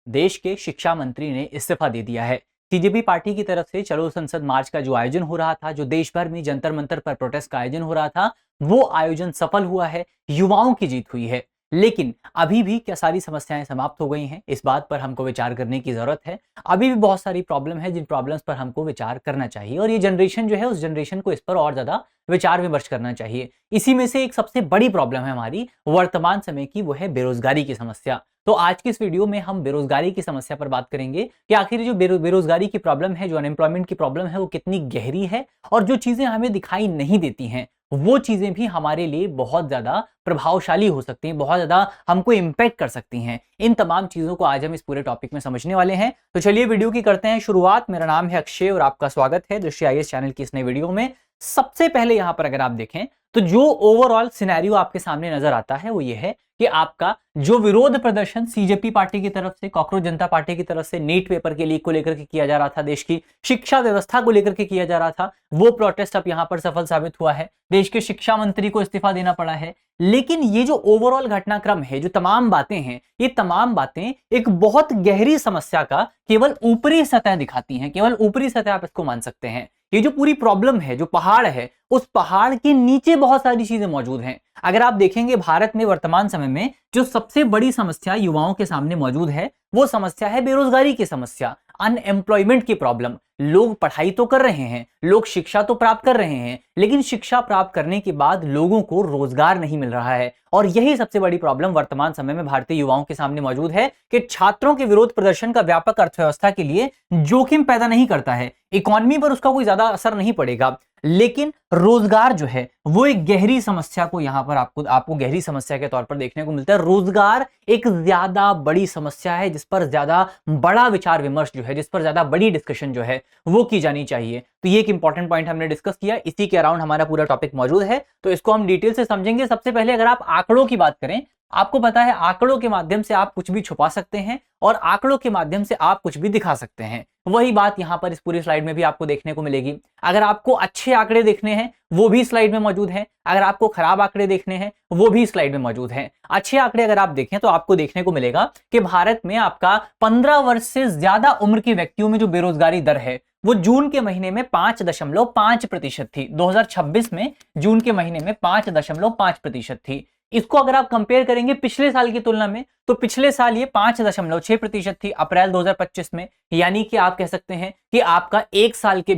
देश के शिक्षा मंत्री ने इस्तीफा दे दिया है। सीजेपी पार्टी की तरफ से चलो संसद मार्च का जो आयोजन हो रहा था, जो देश भर में जंतर मंतर पर प्रोटेस्ट का आयोजन हो रहा था, वो आयोजन सफल हुआ है, युवाओं की जीत हुई है। लेकिन अभी भी क्या सारी समस्याएं समाप्त हो गई हैं? इस बात पर हमको विचार करने की जरूरत है। अभी भी बहुत सारी प्रॉब्लम है, जिन प्रॉब्लम्स पर हमको विचार करना चाहिए और ये जनरेशन जो है, उस जनरेशन को इस पर और ज्यादा विचार विमर्श करना चाहिए। इसी में से एक सबसे बड़ी प्रॉब्लम है हमारी वर्तमान समय की, वो है बेरोजगारी की समस्या। तो आज की इस वीडियो में हम बेरोजगारी की समस्या पर बात करेंगे कि आखिर जो बेरोजगारी की प्रॉब्लम है, जो अनएम्प्लॉयमेंट की प्रॉब्लम है, वो कितनी गहरी है और जो चीजें हमें दिखाई नहीं देती हैं, वो चीजें भी हमारे लिए बहुत ज्यादा प्रभावशाली हो सकती हैं, बहुत ज्यादा हमको इंपैक्ट कर सकती हैं। इन तमाम चीजों को आज हम इस पूरे टॉपिक में समझने वाले हैं। तो चलिए वीडियो की करते हैं शुरुआत। मेरा नाम है अक्षय और आपका स्वागत है दृष्टि आईएएस चैनल की इस नई वीडियो में। सबसे पहले यहां पर अगर आप देखें तो जो ओवरऑल सिनेरियो आपके सामने नजर आता है वो ये है कि आपका जो विरोध प्रदर्शन सीजेपी पार्टी की तरफ से, कॉकरोच जनता पार्टी की तरफ से नीट पेपर के लीक को लेकर के किया जा रहा था, देश की शिक्षा व्यवस्था को लेकर के किया जा रहा था, वो प्रोटेस्ट अब यहां पर सफल साबित हुआ है। देश के शिक्षा मंत्री को इस्तीफा देना पड़ा है। लेकिन ये जो ओवरऑल घटनाक्रम है, जो तमाम बातें हैं, ये तमाम बातें एक बहुत गहरी समस्या का केवल ऊपरी सतह दिखाती हैं। केवल ऊपरी सतह आप इसको मान सकते हैं। ये जो पूरी प्रॉब्लम है, जो पहाड़ है, उस पहाड़ के नीचे बहुत सारी चीजें मौजूद हैं। अगर आप देखेंगे भारत में वर्तमान समय में जो सबसे बड़ी समस्या युवाओं के सामने मौजूद है, वो समस्या है बेरोजगारी की समस्या, अनएम्प्लॉयमेंट की प्रॉब्लम। लोग पढ़ाई तो कर रहे हैं, लोग शिक्षा तो प्राप्त कर रहे हैं, लेकिन शिक्षा प्राप्त करने के बाद लोगों को रोजगार नहीं मिल रहा है। और यही सबसे बड़ी प्रॉब्लम वर्तमान समय में भारतीय युवाओं के सामने मौजूद है कि छात्रों के विरोध प्रदर्शन का व्यापक अर्थव्यवस्था के लिए जोखिम पैदा नहीं करता है, इकोनॉमी पर उसका कोई ज्यादा असर नहीं पड़ेगा, लेकिन रोजगार जो है वो एक गहरी समस्या को यहां पर आपको गहरी समस्या के तौर पर देखने को मिलता है। रोजगार एक ज्यादा बड़ी समस्या है, जिस पर ज्यादा बड़ा विचार विमर्श जो है, जिस पर ज्यादा बड़ी डिस्कशन जो है वो की जानी चाहिए। तो ये एक इंपॉर्टेंट पॉइंट हमने डिस्कस किया, इसी के अराउंड हमारा पूरा टॉपिक मौजूद है, तो इसको हम डिटेल से समझेंगे। सबसे पहले अगर आप आंकड़ों की बात करें, आपको पता है आंकड़ों के माध्यम से आप कुछ भी छुपा सकते हैं और आंकड़ों के माध्यम से आप कुछ भी दिखा सकते हैं। वही बात यहां पर इस पूरी स्लाइड में भी आपको देखने को मिलेगी। अगर आपको अच्छे आंकड़े देखने हैं, वो भी स्लाइड में मौजूद है। अगर आपको खराब आंकड़े देखने हैं, वो भी स्लाइड में मौजूद हैं। अच्छे आंकड़े अगर आप देखें तो आपको देखने को मिलेगा कि भारत में आपका 15 वर्ष से ज्यादा उम्र के व्यक्तियों में जो बेरोजगारी दर है, वो जून के महीने में 5.5% थी। 2026 में जून के महीने में 5.5% थी। इसको अगर आप कंपेयर करेंगे पिछले साल की तुलना में, तो पिछले साल ये 5.6% थी अप्रैल 2025 में। यानी कि आप कह सकते हैं कि आपका एक साल के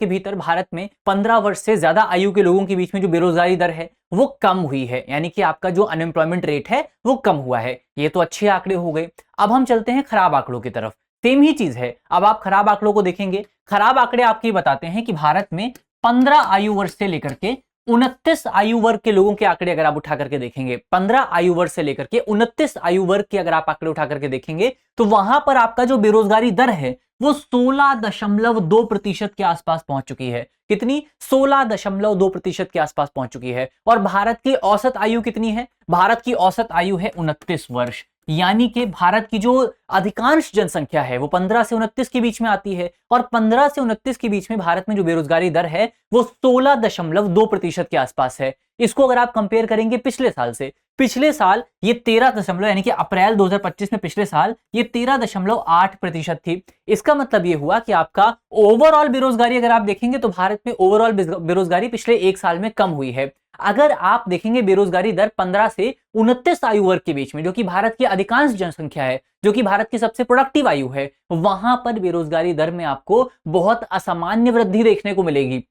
भीतर भारत में 15 वर्ष से ज्यादा आयु के लोगों के बीच में जो बेरोजगारी दर है वो कम हुई है। यानी कि आपका जो अनएम्प्लॉयमेंट रेट है वो कम हुआ है। ये तो अच्छे आंकड़े हो गए। अब हम चलते हैं खराब आंकड़ों की तरफ। सेम ही चीज है। अब आप खराब आंकड़ों को देखेंगे। खराब आंकड़े आपके बताते हैं कि भारत में 15 आयु वर्ष से लेकर के 29 आयु वर्ग के लोगों के आंकड़े अगर आप उठा करके देखेंगे, 15 आयु वर्ग से लेकर के 29 आयु वर्ग के अगर आप आंकड़े उठा करके देखेंगे, तो वहां पर आपका जो बेरोजगारी दर है वो 16.2% के आसपास पहुंच चुकी है। कितनी? 16.2% के आसपास पहुंच चुकी है। और भारत की औसत आयु कितनी है? भारत की औसत आयु है 29 वर्ष। यानी कि भारत की जो अधिकांश जनसंख्या है वो 15 से 29 के बीच में आती है, और 15 से 29 के बीच में भारत में जो बेरोजगारी दर है वो 16.2% के आसपास है। इसको अगर आप कंपेयर करेंगे पिछले साल से, पिछले साल ये 13 यानी कि अप्रैल 2025 में पिछले साल ये 13.8% थी। इसका मतलब ये हुआ कि आपका ओवरऑल बेरोजगारी अगर आप देखेंगे तो भारत में ओवरऑल बेरोजगारी पिछले एक साल में कम हुई है। अगर आप देखेंगे बेरोजगारी दर 15 से 29 आयु वर्ग के बीच में, जो कि भारत की अधिकांश जनसंख्या है, जो कि भारत की सबसे प्रोडक्टिव आयु है, वहां पर बेरोजगारी दर में आपको बहुत असामान्य वृद्धि देखने को मिलेगी।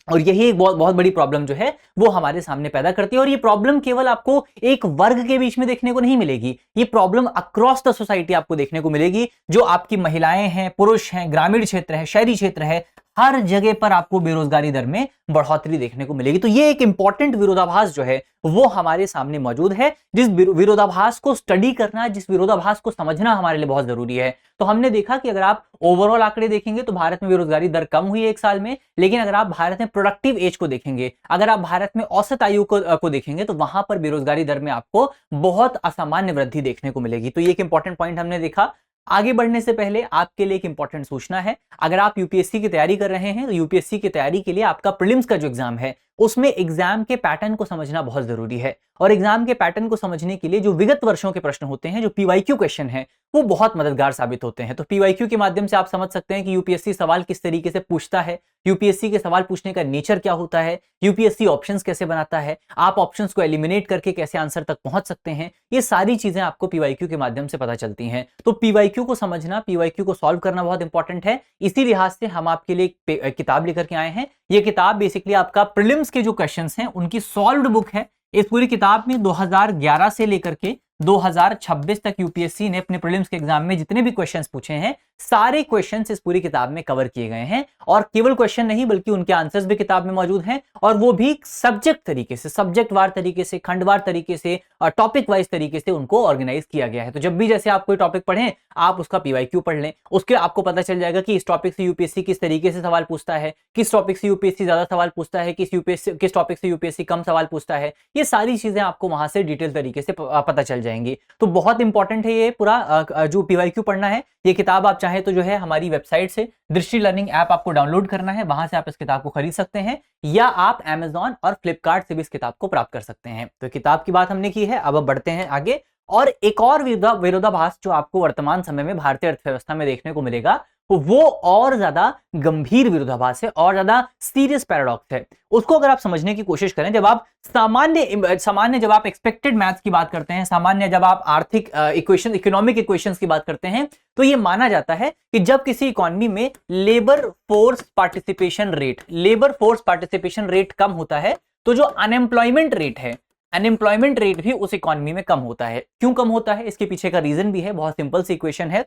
और यही एक बहुत बड़ी प्रॉब्लम जो है वो हमारे सामने पैदा करती है। और ये प्रॉब्लम केवल आपको एक वर्ग के बीच में देखने को नहीं मिलेगी, ये प्रॉब्लम अक्रॉस द सोसाइटी आपको देखने को मिलेगी। जो आपकी महिलाएं हैं, पुरुष हैं, ग्रामीण क्षेत्र है, शहरी क्षेत्र है, हर जगह पर आपको बेरोजगारी दर में बढ़ोतरी देखने को मिलेगी। तो ये एक इंपॉर्टेंट विरोधाभास जो है वो हमारे सामने मौजूद है, जिस विरोधाभास को स्टडी करना, जिस विरोधाभास को समझना हमारे लिए बहुत जरूरी है। तो हमने देखा कि अगर आप ओवरऑल आंकड़े देखेंगे तो भारत में बेरोजगारी दर कम हुई है एक साल में, लेकिन अगर आप भारत में प्रोडक्टिव एज को देखेंगे, अगर आप भारत में औसत आयु को देखेंगे, तो वहां पर बेरोजगारी दर में आपको बहुत असामान्य वृद्धि देखने को मिलेगी। तो ये एक इंपॉर्टेंट पॉइंट हमने देखा। आगे बढ़ने से पहले आपके लिए एक इंपॉर्टेंट सूचना है। अगर आप यूपीएससी की तैयारी कर रहे हैं तो यूपीएससी की तैयारी के लिए आपका प्रीलिम्स का जो एग्जाम है उसमें एग्जाम के पैटर्न को समझना बहुत जरूरी है। और एग्जाम के पैटर्न को समझने के लिए जो विगत वर्षों के प्रश्न होते हैं, जो पीवाईक्यू क्वेश्चन है, वो बहुत मददगार साबित होते हैं। तो पीवाईक्यू के माध्यम से आप समझ सकते हैं कि यूपीएससी सवाल किस तरीके से पूछता है, यूपीएससी के सवाल पूछने का नेचर क्या होता है, यूपीएससी ऑप्शंस कैसे बनाता है, आप ऑप्शंस को एलिमिनेट करके कैसे आंसर तक पहुंच सकते हैं। ये सारी चीजें आपको पीवाईक्यू के माध्यम से पता चलती हैं। तो पीवाईक्यू को समझना, पीवाईक्यू को सॉल्व करना बहुत इंपॉर्टेंट है। इसी लिहाज से हम आपके लिए एक किताब लेकर के आए हैं। ये किताब बेसिकली आपका प्रीलिम्स के जो क्वेश्चंस हैं उनकी सॉल्व्ड बुक है। इस पूरी किताब में 2011 से लेकर के 2026 तक यूपीएससी ने अपने प्रीलिम्स के एग्जाम में जितने भी क्वेश्चंस पूछे हैं, सारे क्वेश्चंस इस पूरी किताब में कवर किए गए हैं। और केवल क्वेश्चन नहीं बल्कि उनके आंसर्स भी किताब में मौजूद हैं, और वो भी सब्जेक्ट तरीके से, सब्जेक्ट वार तरीके से, खंडवार तरीके से और टॉपिक वाइज तरीके से उनको ऑर्गेनाइज किया गया है। तो जब भी जैसे आप कोई टॉपिक पढ़ें, आप उसका पीवाईक्यू पढ़ लें, उसके आपको पता चल जाएगा कि इस टॉपिक से यूपीएससी किस तरीके से सवाल पूछता है, किस टॉपिक से यूपीएससी ज्यादा सवाल पूछता है, किस टॉपिक से यूपीएससी कम सवाल पूछता है। ये सारी चीजें आपको वहां से डिटेल तरीके से पता चल जाएंगी। तो बहुत इंपॉर्टेंट है ये पूरा जो पीवाईक्यू पढ़ना है। ये किताब आप चाहे तो जो है हमारी वेबसाइट से दृष्टि लर्निंग ऐप आपको डाउनलोड करना है, वहां से आप इस किताब को खरीद सकते हैं, या आप Amazon और फ्लिपकार्ट से भी इस किताब को प्राप्त कर सकते हैं। तो किताब की बात हमने की है, अब बढ़ते हैं आगे। और एक और विरोधाभास जो आपको वर्तमान समय में भारतीय अर्थव्यवस्था में देखने को मिलेगा, वो और ज्यादा गंभीर विरोधाभास है और ज्यादा सीरियस पैराडॉक्स है। उसको अगर आप समझने की कोशिश करें, जब आप सामान्य जब आप एक्सपेक्टेड मैथ्स की बात करते हैं, सामान्य जब आप आर्थिक इक्वेशन, इकोनॉमिक इक्वेशंस की बात करते हैं, तो ये माना जाता है कि जब किसी इकोनॉमी में लेबर फोर्स पार्टिसिपेशन रेट कम होता है, तो जो अनएम्प्लॉयमेंट रेट है, अनएम्प्लॉयमेंट रेट भी उस इकोनॉमी में कम होता है। क्यों कम होता है, इसके पीछे का रीजन भी है, बहुत सिंपल सी इक्वेशन है।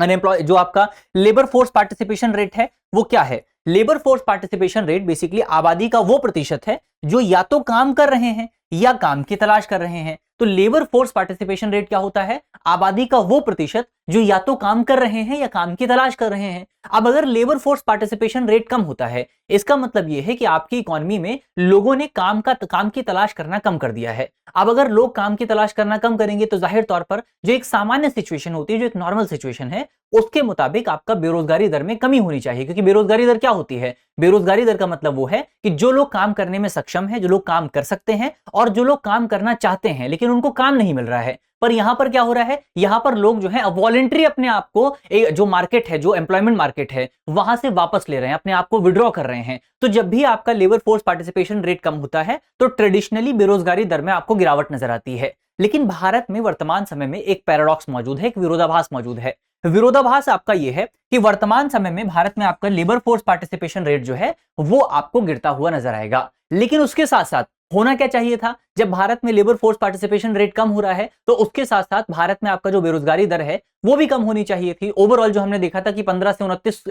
जो आपका लेबर फोर्स पार्टिसिपेशन रेट है वो क्या है? Labour force participation rate basically आबादी का वो प्रतिशत है जो या तो काम कर रहे हैं या काम की तलाश कर रहे हैं। तो लेबर फोर्स पार्टिसिपेशन रेट क्या होता है? आबादी का वो प्रतिशत जो या तो काम कर रहे हैं या काम की तलाश कर रहे हैं। अब अगर लेबर फोर्स पार्टिसिपेशन रेट कम होता है, इसका मतलब यह है कि आपकी इकोनॉमी में लोगों ने काम की तलाश करना कम कर दिया है। अब अगर लोग काम की तलाश करना कम करेंगे तो जाहिर तौर पर जो एक सामान्य सिचुएशन होती है, जो एक नॉर्मल सिचुएशन है, उसके मुताबिक आपका बेरोजगारी दर में कमी होनी चाहिए। क्योंकि बेरोजगारी दर क्या होती है? बेरोजगारी दर का मतलब वो है कि जो लोग काम करने में सक्षम है, जो लोग काम कर सकते हैं, और जो लोग काम करना चाहते हैं लेकिन उनको काम नहीं मिल रहा है। पर यहां पर क्या हो रहा है? यहां पर लोग जो है वॉलंटरी अपने आप को जो मार्केट है, जो एम्प्लॉयमेंट मार्केट है, वहां से वापस ले रहे हैं, अपने आप को विड्रॉ कर रहे हैं। तो जब भी आपका लेबर फोर्स पार्टिसिपेशन रेट कम होता है तो ट्रेडिशनली बेरोजगारी दर में आपको गिरावट नजर आती है। लेकिन भारत में वर्तमान समय में एक पैराडॉक्स मौजूद है, एक विरोधाभास मौजूद है। विरोधाभास आपका यह है कि वर्तमान समय में भारत में आपका लेबर फोर्स पार्टिसिपेशन रेट जो है वो आपको गिरता हुआ नजर आएगा। लेकिन उसके साथ साथ होना क्या चाहिए था? जब भारत में लेबर फोर्स पार्टिसिपेशन रेट कम हो रहा है तो उसके साथ साथ भारत में आपका जो बेरोजगारी दर है वो भी कम होनी चाहिए थी। ओवरऑल जो हमने देखा था कि 15 से 29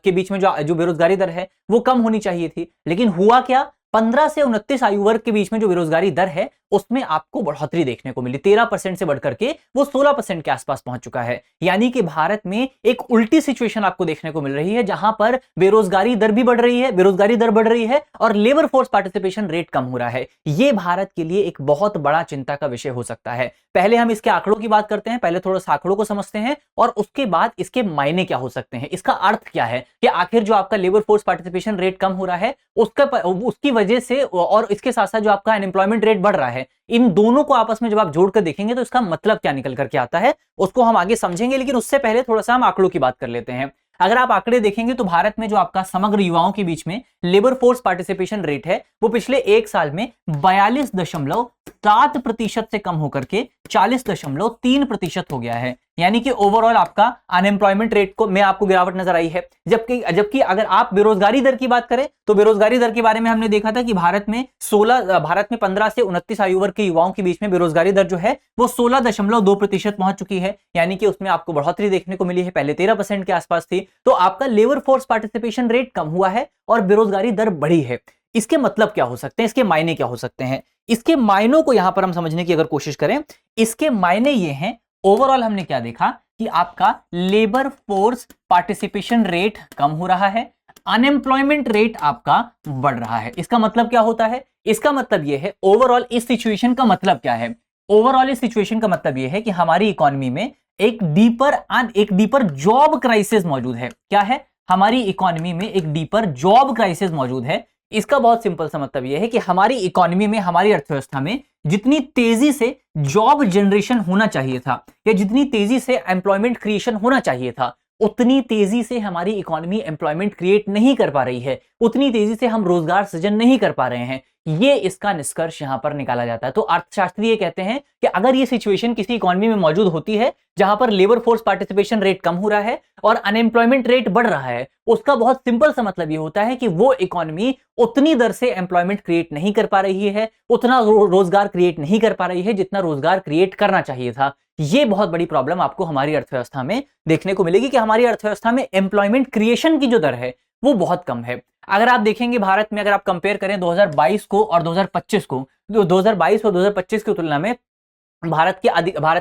के बीच में जो बेरोजगारी दर है वो कम होनी चाहिए थी। लेकिन हुआ क्या? 15 से 29 आयु वर्ग के बीच में जो बेरोजगारी दर है उसमें आपको बढ़ोतरी देखने को मिली। 13% से बढ़कर के वो 16% के आसपास पहुंच चुका है। यानी कि भारत में एक उल्टी सिचुएशन आपको देखने को मिल रही है, जहां पर बेरोजगारी दर भी बढ़ रही है, बेरोजगारी दर बढ़ रही है और लेबर फोर्स पार्टिसिपेशन रेट कम हो रहा है। यह भारत के लिए एक बहुत बड़ा चिंता का विषय हो सकता है। पहले हम इसके आंकड़ों की बात करते हैं, पहले थोड़ा सा आंकड़ों को समझते हैं और उसके बाद इसके मायने क्या हो सकते हैं, इसका अर्थ क्या है कि आखिर जो आपका लेबर फोर्स पार्टिसिपेशन रेट कम हो रहा है उसकी वजह से, और इसके साथ साथ जो आपका अनएम्प्लॉयमेंट रेट बढ़ रहा है, इन दोनों को आपस में जब आप जोड़कर देखेंगे तो इसका मतलब क्या निकल करके आता है उसको हम आगे समझेंगे। लेकिन उससे पहले थोड़ा सा हम आंकड़ों की बात कर लेते हैं। अगर आप आंकड़े देखेंगे तो भारत में जो आपका समग्र युवाओं के बीच में लेबर फोर्स पार्टिसिपेशन रेट है वो पिछले एक साल में 42.7% से कम होकर के 40.3% हो गया है। यानी कि ओवरऑल आपका अनएम्प्लॉयमेंट रेट को में आपको गिरावट नजर आई है। जबकि अगर आप बेरोजगारी दर की बात करें तो बेरोजगारी दर के बारे में हमने देखा था कि भारत में 15 से 29 आयु वर्ग के युवाओं के बीच में बेरोजगारी दर जो है वो 16.2% पहुंच चुकी है। यानी कि उसमें आपको बढ़ोतरी देखने को मिली है, पहले 13% के आसपास थी। तो आपका लेबर फोर्स पार्टिसिपेशन रेट कम हुआ है और बेरोजगारी दर बढ़ी है। इसके मतलब क्या हो सकते हैं, इसके मायने क्या हो सकते हैं? इसके मायनों को यहां पर हम समझने की अगर कोशिश करें, इसके मायने ये हैं, ओवरऑल हमने क्या देखा कि आपका लेबर फोर्स पार्टिसिपेशन रेट कम हो रहा है, अनएम्प्लॉयमेंट रेट आपका बढ़ रहा है। इसका मतलब क्या होता है? इसका मतलब यह है, ओवरऑल इस सिचुएशन का मतलब क्या है? ओवरऑल इस सिचुएशन का मतलब यह है कि हमारी इकोनॉमी में एक डीपर जॉब क्राइसिस मौजूद है। क्या है? हमारी इकोनॉमी में एक डीपर जॉब क्राइसिस मौजूद है। इसका बहुत सिंपल सा मतलब यह है कि हमारी इकोनॉमी में, हमारी अर्थव्यवस्था में जितनी तेजी से जॉब जनरेशन होना चाहिए था या जितनी तेजी से एम्प्लॉयमेंट क्रिएशन होना चाहिए था, उतनी तेजी से हमारी इकोनॉमी एम्प्लॉयमेंट क्रिएट नहीं कर पा रही है, उतनी तेजी से हम रोजगार सृजन नहीं कर पा रहे हैं। ये इसका निष्कर्ष यहां पर निकाला जाता है। तो अर्थशास्त्री ये कहते हैं कि अगर ये सिचुएशन किसी इकोनॉमी में मौजूद होती है जहां पर लेबर फोर्स पार्टिसिपेशन रेट कम हो रहा है और अनएम्प्लॉयमेंट रेट बढ़ रहा है, उसका बहुत सिंपल सा मतलब ये होता है कि वो इकोनॉमी उतनी दर से एम्प्लॉयमेंट क्रिएट नहीं कर पा रही है, उतना रोजगार क्रिएट नहीं कर पा रही है जितना रोजगार क्रिएट करना चाहिए था। ये बहुत बड़ी प्रॉब्लम आपको हमारी अर्थव्यवस्था में देखने को मिलेगी कि हमारी अर्थव्यवस्था में एम्प्लॉयमेंट क्रिएशन की जो दर है वो बहुत कम है। अगर आप देखेंगे भारत में, अगर आप कंपेयर करें 2022 को और 2025 को, तो 2022 और 2025 की तुलना में भारत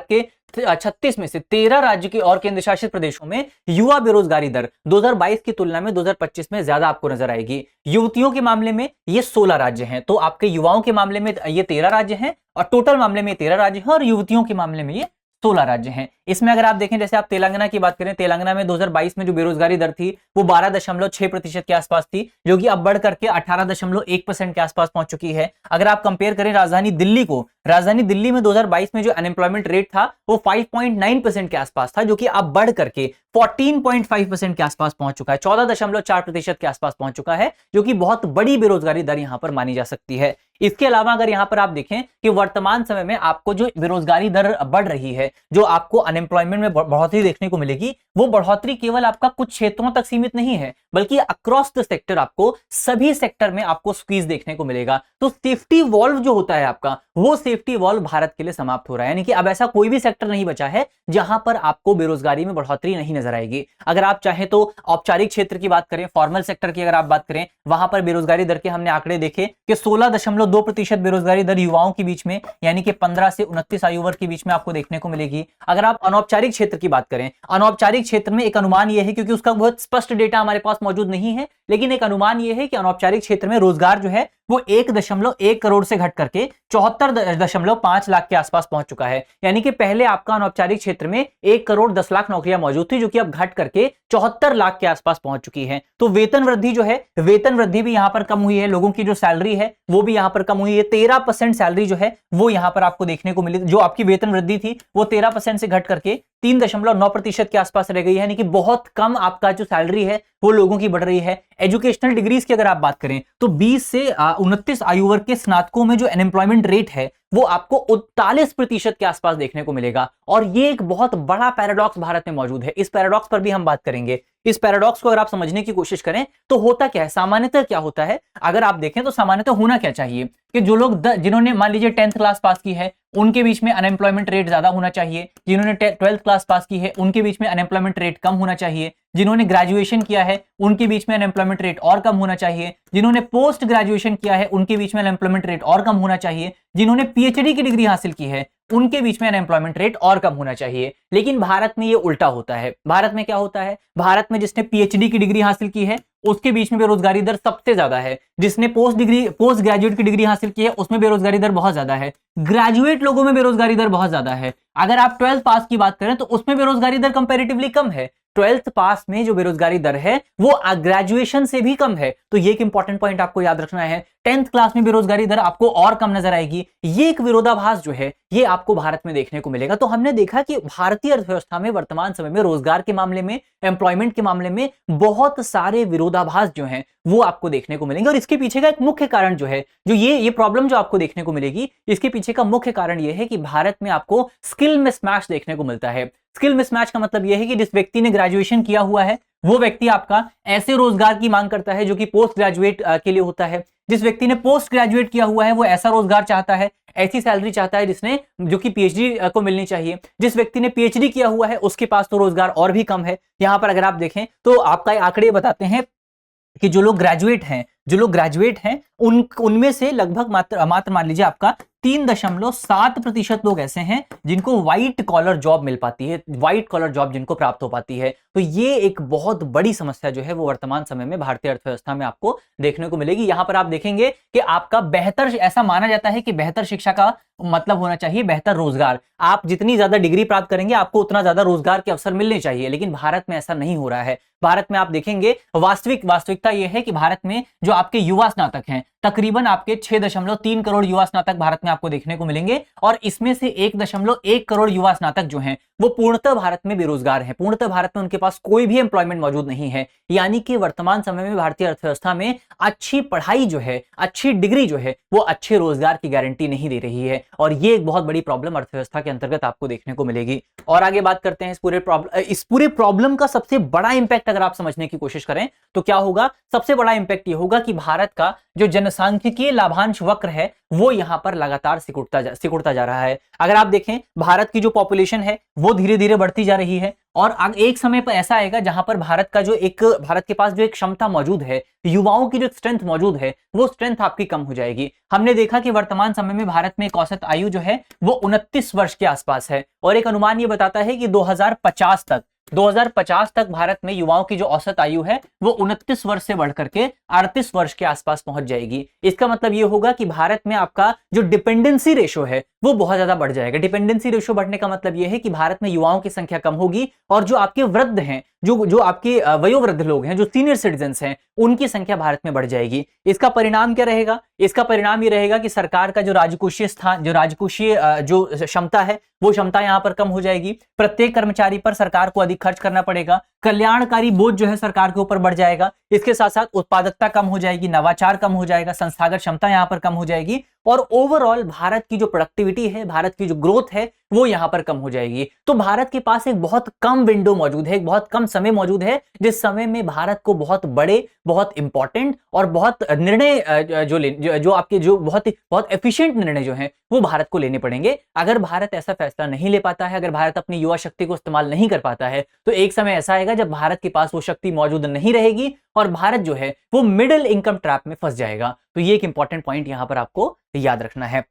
के 36 में से 13 राज्य के और केंद्र शासित प्रदेशों में युवा बेरोजगारी दर 2022 की तुलना में 2025 में ज्यादा आपको नजर आएगी। युवतियों के मामले में ये 16 राज्य हैं, तो आपके युवाओं के मामले में ये 13 राज्य हैं और टोटल मामले में 13 राज्य हैं और युवतियों के मामले में ये 16 राज्य हैं। इसमें अगर आप देखें, जैसे आप तेलंगाना की बात करें, तेलंगाना में 2022 में जो बेरोजगारी दर थी वो 12.6% के आसपास थी, जो कि अब बढ़ करके 18.1% के आसपास पहुंच चुकी है। अगर आप कंपेयर करें राजधानी दिल्ली को, राजधानी दिल्ली में 2022 में जो अनएम्प्लॉयमेंट रेट था वो 5.9% के आसपास था, जो कि अब बढ़ करके 14.5% के आसपास पहुंच चुका है, 14.4% के आसपास पहुंच चुका है, जो कि बहुत बड़ी बेरोजगारी दर यहां पर मानी जा सकती है। इसके अलावा अगर यहां पर आप देखें कि वर्तमान समय में आपको जो बेरोजगारी दर बढ़ रही है, जो आपको अनएम्प्लॉयमेंट में बढ़ोतरी देखने को मिलेगी, वो बढ़ोतरी केवल आपका कुछ क्षेत्रों तक सीमित नहीं है, बल्कि अक्रॉस द सेक्टर आपको सभी सेक्टर में आपको स्क्वीज देखने को मिलेगा। तो सेफ्टी वॉल्व जो होता है आपका, वो सेफ्टी वॉल्व भारत के लिए समाप्त हो रहा है, यानी कि अब ऐसा कोई भी सेक्टर नहीं बचा है जहां पर आपको बेरोजगारी में बढ़ोतरी नहीं नजर आएगी। अगर आप चाहें तो औपचारिक क्षेत्र की बात करें, फॉर्मल सेक्टर की अगर आप बात करें, वहां पर बेरोजगारी दर के हमने आंकड़े देखे कि 16.2% बेरोजगारी दर युवाओं के बीच में, यानी कि 15 से 29 आयु वर्ग के बीच में आपको देखने को मिलेगी। अगर आप अनौपचारिक क्षेत्र की बात करें, अनौपचारिक क्षेत्र में एक अनुमान यह है, क्योंकि उसका बहुत स्पष्ट डेटा हमारे पास मौजूद नहीं है, लेकिन एक अनुमान यह है कि अनौपचारिक क्षेत्र में रोजगार जो है वो 1.1 करोड़ से घट करके 74.5 लाख के आसपास पहुंच चुका है। यानी कि पहले आपका अनौपचारिक क्षेत्र में 1 करोड़ 10 लाख नौकरियां मौजूद थी, जो कि अब घट करके 74 लाख के आसपास पहुंच चुकी है। तो वेतन वृद्धि जो है, वेतन वृद्धि भी यहां पर कम हुई है, लोगों की जो सैलरी है वो भी यहां पर कम हुई है। 13% सैलरी जो है वो यहां पर आपको देखने को मिली, जो आपकी वेतन वृद्धि थी वो 13% से घट करके 3.9% के आसपास रह गई है, यानी कि बहुत कम आपका जो सैलरी है वो लोगों की बढ़ रही है। एजुकेशनल डिग्रीज की अगर आप बात करें तो 20 से 29 आयु वर्ग के स्नातकों में जो अनएम्प्लॉयमेंट रेट है वो आपको 39% के आसपास देखने को मिलेगा। और ये एक बहुत बड़ा पैराडॉक्स भारत में मौजूद है, इस पैराडॉक्स पर भी हम बात करेंगे। इस पैराडॉक्स को अगर आप समझने की कोशिश करें तो होता क्या है, सामान्यतः क्या होता है, अगर आप देखें तो सामान्यतः होना क्या चाहिए कि जो लोग जिन्होंने मान लीजिए 10th क्लास पास की है उनके बीच में अनएम्प्लॉयमेंट रेट ज्यादा होना चाहिए, जिन्होंने 12th क्लास पास की है उनके बीच में अनएम्प्लॉयमेंट रेट कम होना चाहिए, जिन्होंने ग्रेजुएशन किया है उनके बीच में अनएम्प्लॉयमेंट रेट और कम होना चाहिए, जिन्होंने पोस्ट ग्रेजुएशन किया है उनके बीच में अनएम्प्लॉयमेंट रेट और कम होना चाहिए, जिन्होंने पीएचडी की डिग्री हासिल की है उनके बीच में अनएम्प्लॉयमेंट रेट और कम होना चाहिए। लेकिन भारत में ये उल्टा होता है। भारत में क्या होता है, भारत में जिसने पीएचडी की डिग्री हासिल की है उसके बीच में बेरोजगारी दर सबसे ज्यादा है, जिसने पोस्ट ग्रेजुएट की डिग्री हासिल की है उसमें बेरोजगारी दर बहुत ज्यादा है, ग्रेजुएट लोगों में बेरोजगारी दर बहुत ज्यादा है। अगर आप 12th पास की बात करें तो उसमें बेरोजगारी दर कंपैरेटिवली कम है। 12th पास में जो बेरोजगारी दर है वो ग्रेजुएशन से भी कम है। तो ये एक इंपॉर्टेंट पॉइंट आपको याद रखना है, 10th क्लास में बेरोजगारी दर आपको और कम नजर आएगी। ये एक विरोधाभास जो है ये आपको भारत में देखने को मिलेगा। तो हमने देखा कि भारतीय अर्थव्यवस्था में वर्तमान समय में रोजगार के मामले में, एम्प्लॉयमेंट के मामले में बहुत सारे विरोधाभास जो हैं वो आपको देखने को मिलेंगे। और इसके पीछे का एक मुख्य कारण जो है, जो ये प्रॉब्लम जो आपको देखने को मिलेगी, इसके पीछे का मुख्य कारण ये है कि भारत में आपको स्किल मिसमैच देखने को मिलता है। स्किल मिसमैच का मतलब यह है कि जिस व्यक्ति ने ग्रेजुएशन किया हुआ है वो व्यक्ति आपका ऐसे रोजगार की मांग करता है जो कि पोस्ट ग्रेजुएट के लिए होता है। जिस व्यक्ति ने पोस्ट ग्रेजुएट किया हुआ है वो ऐसा रोजगार चाहता है, ऐसी सैलरी चाहता है जिसने जो कि पीएचडी को मिलनी चाहिए। जिस व्यक्ति ने पीएचडी किया हुआ है उसके पास तो रोजगार और भी कम है। यहां पर अगर आप देखें तो आपका आंकड़े बताते हैं कि जो लोग ग्रेजुएट हैं उनमें से लगभग मात्र मान लीजिए आपका 3.7% लोग ऐसे हैं जिनको व्हाइट कॉलर जॉब मिल पाती है, व्हाइट कॉलर जॉब जिनको प्राप्त हो पाती है। तो ये एक बहुत बड़ी समस्या जो है वो वर्तमान समय में भारतीय अर्थव्यवस्था में आपको देखने को मिलेगी। यहां पर आप देखेंगे कि आपका बेहतर, ऐसा माना जाता है कि बेहतर शिक्षा का मतलब होना चाहिए बेहतर रोजगार। आप जितनी ज्यादा डिग्री प्राप्त करेंगे आपको उतना ज्यादा रोजगार के अवसर मिलने चाहिए, लेकिन भारत में ऐसा नहीं हो रहा है। भारत में आप देखेंगे वास्तविकता यह है कि भारत में जो जो आपके युवा स्नातक हैं, तकरीबन आपके 6.3 करोड़ युवा स्नातक भारत में आपको देखने को मिलेंगे और इसमें से 1.1 करोड़ युवा स्नातक जो हैं वो पूर्णतः भारत में बेरोजगार हैं, पूर्णतः भारत में उनके पास कोई भी एम्प्लॉयमेंट मौजूद नहीं है। यानी कि वर्तमान समय में भारतीय अर्थव्यवस्था में अच्छी पढ़ाई जो है, अच्छी डिग्री जो है वो अच्छे रोजगार की गारंटी नहीं दे रही है और ये एक बहुत बड़ी प्रॉब्लम अर्थव्यवस्था के अंतर्गत आपको देखने को मिलेगी। और आगे बात करते हैं इस पूरे प्रॉब्लम का सबसे बड़ा इंपैक्ट अगर आप समझने की कोशिश करें तो क्या होगा? सबसे बड़ा इंपैक्ट ये होगा कि भारत का जो जनसांख्यिकीय लाभांश वक्र है वो यहां पर लगातार सिकुड़ता जा रहा है। अगर आप देखें भारत की जो पॉपुलेशन है वो धीरे धीरे बढ़ती जा रही है और एक समय पर ऐसा आएगा जहां पर भारत के पास जो एक क्षमता मौजूद है, युवाओं की जो स्ट्रेंथ मौजूद है वो स्ट्रेंथ आपकी कम हो जाएगी। हमने देखा कि वर्तमान समय में भारत में औसत आयु जो है वो 29 वर्ष के आसपास है और एक अनुमान ये बताता है कि 2050 तक भारत में युवाओं की जो औसत आयु है वो 29 वर्ष से बढ़कर के 38 वर्ष के आसपास पहुंच जाएगी। इसका मतलब ये होगा कि भारत में आपका जो डिपेंडेंसी रेशो है वो बहुत ज्यादा बढ़ जाएगा। डिपेंडेंसी रेशो बढ़ने का मतलब ये है कि भारत में युवाओं की संख्या कम होगी और जो आपके वृद्ध हैं, जो आपके वयोवृद्ध लोग हैं, जो सीनियर सिटीजन्स हैं, उनकी संख्या भारत में बढ़ जाएगी। इसका परिणाम क्या रहेगा? इसका परिणाम ये रहेगा कि सरकार का जो राजकोषीय जो क्षमता है वो क्षमता यहां पर कम हो जाएगी। प्रत्येक कर्मचारी पर सरकार को अधिक खर्च करना पड़ेगा, कल्याणकारी बोझ जो है सरकार के ऊपर बढ़ जाएगा। इसके साथ साथ उत्पादकता कम हो जाएगी, नवाचार कम हो जाएगा, संस्थागत क्षमता यहां पर कम हो जाएगी और ओवरऑल भारत की जो प्रोडक्टिविटी है, भारत की जो ग्रोथ है वो यहां पर कम हो जाएगी। तो भारत के पास एक बहुत कम विंडो मौजूद है, एक बहुत कम समय मौजूद है जिस समय में भारत को बहुत बड़े, बहुत इंपॉर्टेंट और बहुत निर्णय जो बहुत एफिशिएंट निर्णय जो हैं वो भारत को लेने पड़ेंगे। अगर भारत ऐसा फैसला नहीं ले पाता है, अगर भारत अपनी युवा शक्ति को इस्तेमाल नहीं कर पाता है तो एक समय ऐसा आएगा जब भारत के पास वो शक्ति मौजूद नहीं रहेगी और भारत जो है वो मिडिल इनकम ट्रैप में फंस जाएगा। तो ये एक इंपॉर्टेंट पॉइंट यहां पर आपको याद रखना है।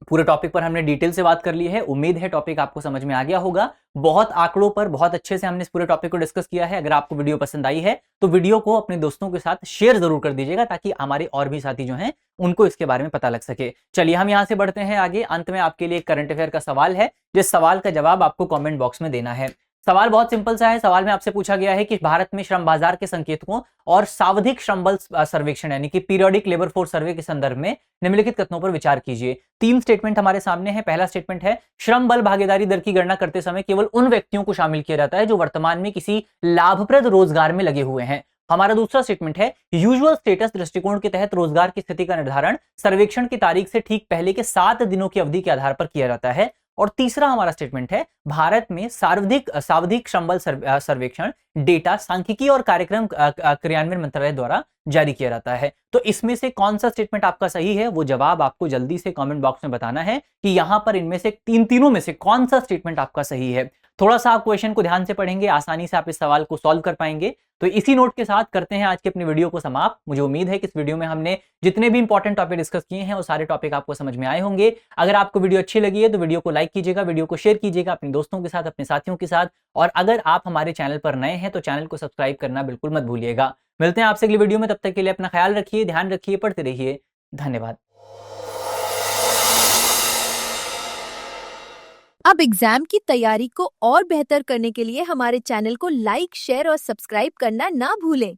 पूरे टॉपिक पर हमने डिटेल से बात कर ली है। उम्मीद है टॉपिक आपको समझ में आ गया होगा। बहुत आंकड़ों पर बहुत अच्छे से हमने इस पूरे टॉपिक को डिस्कस किया है। अगर आपको वीडियो पसंद आई है तो वीडियो को अपने दोस्तों के साथ शेयर जरूर कर दीजिएगा ताकि हमारे और भी साथी जो हैं उनको इसके बारे में पता लग सके। चलिए हम यहां से बढ़ते हैं आगे। अंत में आपके लिए एक करंट अफेयर का सवाल है, जिस सवाल का जवाब आपको कॉमेंट बॉक्स में देना है। सवाल बहुत सिंपल सा है। सवाल में आपसे पूछा गया है कि भारत में श्रम बाजार के संकेतकों और सावधिक श्रम बल सर्वेक्षण यानी कि पीरियोडिक लेबर फोर्स सर्वे के संदर्भ में निम्नलिखित कथनों पर विचार कीजिए। 3 स्टेटमेंट हमारे सामने है। पहला स्टेटमेंट है श्रम बल भागीदारी दर की गणना करते समय केवल उन व्यक्तियों को शामिल किया जाता है जो वर्तमान में किसी लाभप्रद रोजगार में लगे हुए हैं। हमारा दूसरा स्टेटमेंट है यूजुअल स्टेटस दृष्टिकोण के तहत रोजगार की स्थिति का निर्धारण सर्वेक्षण की तारीख से ठीक पहले के 7 दिनों की अवधि के आधार पर किया जाता है। और तीसरा हमारा स्टेटमेंट है भारत में सावधिक श्रम बल सर्वेक्षण डेटा सांख्यिकी और कार्यक्रम क्रियान्वयन मंत्रालय द्वारा जारी किया जाता है। तो इसमें से कौन सा स्टेटमेंट आपका सही है वो जवाब आपको जल्दी से कमेंट बॉक्स में बताना है कि यहां पर इनमें से तीनों में से कौन सा स्टेटमेंट आपका सही है। थोड़ा सा आप क्वेश्चन को ध्यान से पढ़ेंगे, आसानी से आप इस सवाल को सॉल्व कर पाएंगे। तो इसी नोट के साथ करते हैं आज के अपने वीडियो को समाप्त। मुझे उम्मीद है कि इस वीडियो में हमने जितने भी इंपॉर्टेंट टॉपिक डिस्कस किए हैं वो सारे टॉपिक आपको समझ में आए होंगे। अगर आपको वीडियो अच्छी लगी है तो वीडियो को लाइक कीजिएगा, वीडियो को शेयर कीजिएगा अपने दोस्तों के साथ, अपने साथियों के साथ। और अगर आप हमारे चैनल पर नए हैं तो चैनल को सब्सक्राइब करना बिल्कुल मत भूलिएगा। मिलते हैं आपसे अगली वीडियो में, तब तक के लिए अपना ख्याल रखिए, ध्यान रखिए, पढ़ते रहिए। धन्यवाद। अब एग्जाम की तैयारी को और बेहतर करने के लिए हमारे चैनल को लाइक, शेयर और सब्सक्राइब करना ना भूलें।